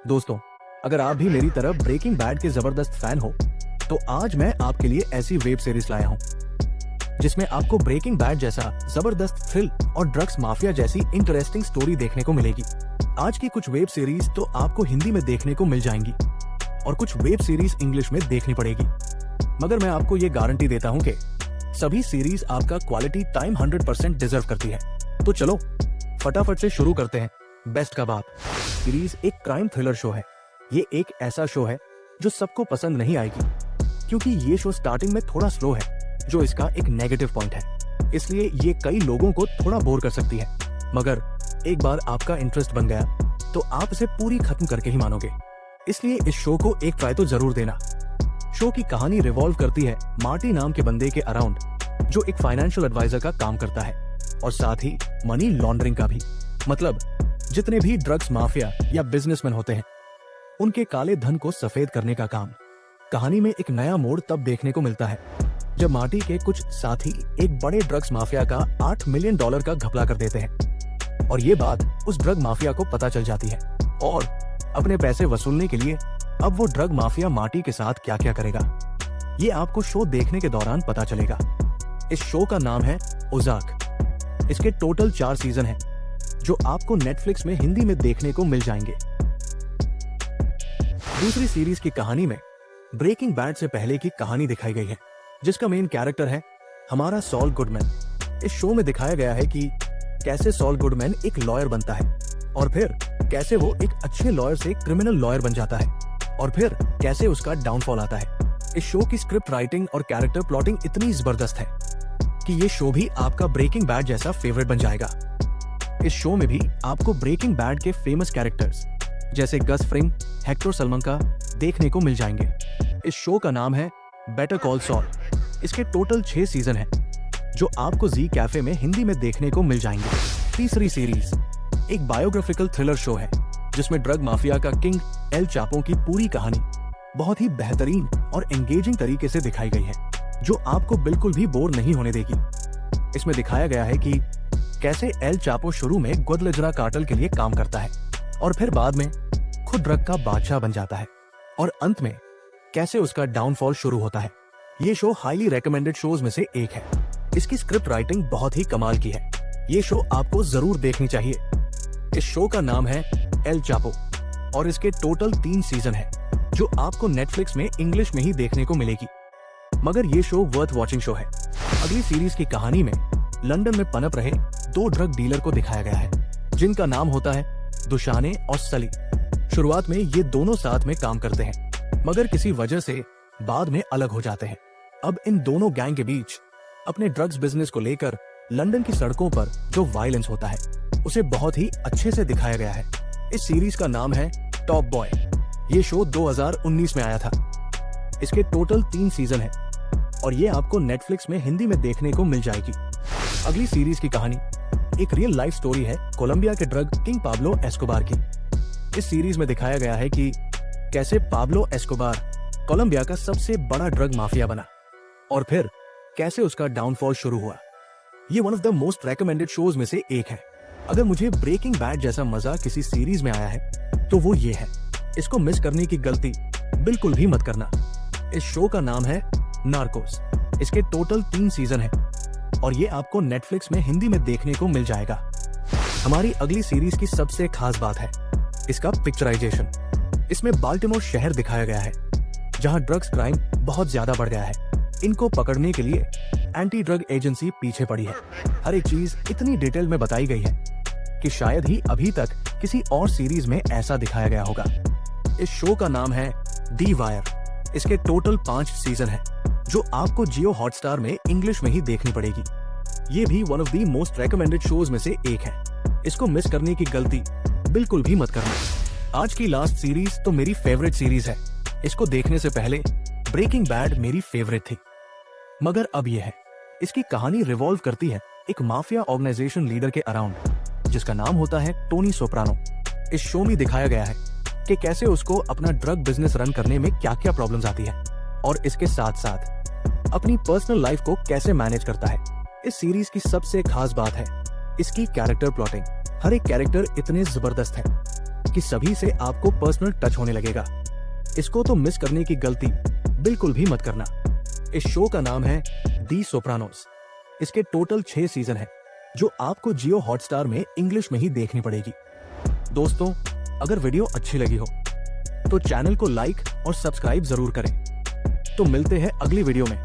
दोस्तों, अगर आप भी मेरी तरह ब्रेकिंग बैड के जबरदस्त फैन हो, तो आज मैं आपके लिए ऐसी वेब सीरीज लाया हूँ जिसमें आपको ब्रेकिंग बैड जैसा जबरदस्त थ्रिल और ड्रग्स माफिया जैसी इंटरेस्टिंग स्टोरी देखने को मिलेगी। आज की कुछ वेब सीरीज तो आपको हिंदी में देखने को मिल जाएंगी और कुछ वेब सीरीज इंग्लिश में देखनी पड़ेगी, मगर मैं आपको ये गारंटी देता हूँ कि सभी सीरीज आपका क्वालिटी टाइम 100% डिजर्व करती है। तो चलो फटाफट से शुरू करते हैं। बेस्ट का बाप सीरीज एक क्राइम थ्रिलर शो है। ये एक ऐसा शो है जो सबको पसंद नहीं आएगी, क्योंकि ये शो स्टार्टिंग में थोड़ा स्लो है, जो इसका एक नेगेटिव पॉइंट है। इसलिए ये कई लोगों को थोड़ा बोर कर सकती है, मगर एक बार आपका इंटरेस्ट बन गया तो आप इसे पूरी खत्म करके ही मानोगे। इसलिए इस शो को एक ट्राई तो जरूर देना। शो की कहानी रिवॉल्व करती है मार्टी नाम के बंदे के अराउंड, जो एक फाइनेंशियल एडवाइजर का काम करता है और साथ ही मनी लॉन्ड्रिंग का भी। मतलब जितने भी ड्रग्स माफिया या बिजनेसमैन होते हैं, उनके काले धन को सफेद करने का काम। कहानी में एक नया मोड़ तब देखने को मिलता है जब मार्टी के कुछ साथी एक बड़े ड्रग्स माफिया का $8 मिलियन का घपला कर देते हैं और ये बात उस ड्रग माफिया को पता चल जाती है और अपने पैसे वसूलने के लिए अब वो ड्रग माफिया मार्टी के साथ क्या क्या करेगा, ये आपको शो देखने के दौरान पता चलेगा। इस शो का नाम है ओज़ार्क। इसके टोटल 4 सीजन हैं, जो आपको नेटफ्लिक्स में हिंदी में देखने को मिल जाएंगे। दूसरी सीरीज की कहानी में ब्रेकिंग बैड से पहले की कहानी दिखाई गई है, जिसका मेन कैरेक्टर है हमारा सॉल गुडमैन। इस शो में दिखाया गया है कि कैसे सॉल गुडमैन एक लॉयर बनता है और फिर कैसे वो एक अच्छे लॉयर से क्रिमिनल लॉयर बन जाता है और फिर कैसे उसका डाउनफॉल आता है। इस शो की स्क्रिप्ट राइटिंग और कैरेक्टर प्लॉटिंग इतनी जबरदस्त है कि ये शो भी आपका ब्रेकिंग बैड जैसा फेवरेट बन जाएगा। इस शो में भी आपको ब्रेकिंग बैड के फेमस कैरेक्टर्स जैसे गस फ्रिंग, हेक्टर सलमंका देखने को मिल जाएंगे। इस शो का नाम है बेटर कॉल सॉल। इसके टोटल 6 सीजन हैं, जो आपको जी कैफे में हिंदी में देखने को मिल जाएंगे। तीसरी सीरीज एक बायोग्राफिकल थ्रिलर शो है, जिसमें ड्रग माफिया का किंग एल चापो की पूरी कहानी बहुत ही बेहतरीन और एंगेजिंग तरीके से दिखाई गई है, जो आपको बिल्कुल भी बोर नहीं होने देगी। इसमें दिखाया गया है कि कैसे एल चापो शुरू में गुडलजरा कार्टेल के लिए काम करता है और फिर बाद में खुद ड्रग का बादशाह बन जाता है और अंत में कैसे उसका डाउनफॉल शुरू होता है। ये शो हाईली रेकमेंडेड शोज में से एक है। इसकी स्क्रिप्ट राइटिंग बहुत ही कमाल की है। ये शो आपको जरूर देखनी चाहिए। इस शो का नाम है एल चापो और इसके टोटल 3 सीजन है, जो आपको नेटफ्लिक्स में इंग्लिश में ही देखने को मिलेगी, मगर ये शो वर्थ वॉचिंग शो है। अगली सीरीज की कहानी में लंदन में पनप रहे 2 ड्रग डीलर को दिखाया गया है, जिनका नाम होता है दुशाने और सली। शुरुआत में ये दोनों साथ में काम करते हैं, मगर किसी वजह से बाद में अलग हो जाते हैं। अब इन दोनों गैंग के बीच अपने ड्रग्स बिजनेस को लेकर लंदन की सड़कों पर जो वायलेंस होता है, उसे बहुत ही अच्छे से दिखाया गया है। इस सीरीज का नाम है टॉप बॉय। ये शो 2019 में आया था। इसके टोटल 3 सीजन हैं और ये आपको नेटफ्लिक्स में हिंदी में देखने को मिल जाएगी। अगली सीरीज की कहानी एक रियल लाइफ स्टोरी है कोलंबिया के ड्रग किंग पाब्लो एस्कोबार की। इस सीरीज में दिखाया गया है कि कैसे पाब्लो एस्कोबार कोलंबिया का सबसे बड़ा ड्रग माफिया बना और फिर कैसे उसका डाउनफॉल शुरू हुआ। ये one of the most recommended shows में से एक है। अगर मुझे ब्रेकिंग बैड जैसा मजा किसी सीरीज में आया है तो वो ये है। इसको मिस करने की गलती बिल्कुल भी मत करना। इस शो का नाम है नार्कोस। इसके टोटल 3 सीजन हैं और ये आपको नेटफ्लिक्स में हिंदी में देखने को मिल जाएगा। हमारी अगली सीरीज की सबसे खास बात है इसका पिक्चराइजेशन। इसमें बाल्टिमोर शहर दिखाया गया है, जहां ड्रग्स क्राइम बहुत ज्यादा बढ़ गया है। इनको पकड़ने के लिए एंटी ड्रग एजेंसी पीछे पड़ी है। हर एक चीज इतनी डिटेल में बताई गई है कि शायद ही अभी तक किसी और सीरीज में ऐसा दिखाया गया होगा। इस शो का नाम है दी वायर। इसके टोटल 5 सीजन हैं, जो आपको जियो हॉटस्टार में इंग्लिश में ही देखनी पड़ेगी। ये भी one of the most recommended shows में से एक है। इसको मिस करने की गलती बिल्कुल भी मत करना। आज की लास्ट सीरीज तो मेरी फेवरेट सीरीज है। इसको देखने से पहले ब्रेकिंग बैड मेरी फेवरेट थी, मगर अब ये है। इसकी कहानी रिवॉल्व करती है एक माफिया ऑर्गेनाइजेशन लीडर के अराउंड, जिसका नाम होता है टोनी सोप्रानो। इस शो में दिखाया गया है कि कैसे उसको अपना ड्रग बिजनेस रन करने में क्या क्या प्रॉब्लम्स आती है और इसके साथ साथ अपनी पर्सनल लाइफ को कैसे मैनेज करता है। इस सीरीज की सबसे खास बात है इसकी कैरेक्टर प्लॉटिंग। हर एक कैरेक्टर इतने जबरदस्त है कि सभी से आपको पर्सनल टच होने लगेगा। इसको तो मिस करने की गलती बिल्कुल भी मत करना। इस शो का नाम है दी सोप्रानोस। इसके टोटल 6 सीजन है, जो आपको जियो हॉटस्टार में इंग्लिश में ही देखनी पड़ेगी। दोस्तों, अगर वीडियो अच्छी लगी हो तो चैनल को लाइक और सब्सक्राइब जरूर करें। तो मिलते हैं अगली वीडियो में।